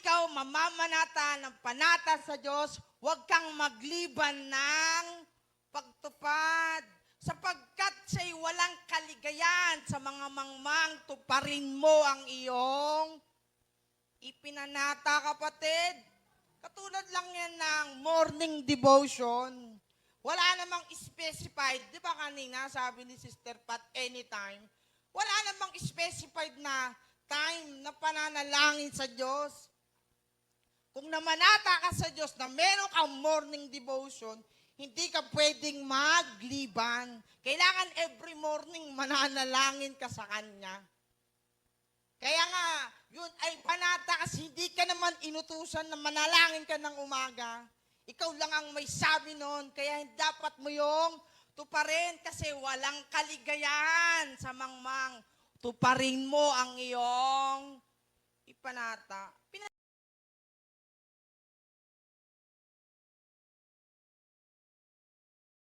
ikaw mamamanata ng panata sa Diyos, huwag kang magliban ng pagtupad. Sapagkat siya'y walang kaligayahan sa mga mangmang, tuparin mo ang iyong ipinanata, kapatid. Katulad lang yan ng morning devotion. Wala namang specified, di ba kanina sabi ni Sister Pat, anytime. Wala namang specified na time na pananalangin sa Diyos. Kung namanata ka sa Diyos na meron kang morning devotion, hindi ka pwedeng magliban. Kailangan every morning mananalangin ka sa Kanya. Kaya nga, yun ay panata kasi hindi ka naman inutusan na manalangin ka ng umaga. Ikaw lang ang may sabi noon, kaya dapat mo yung tuparin kasi walang kaligayahan sa mangmang. Tuparin mo ang iyong ipanata.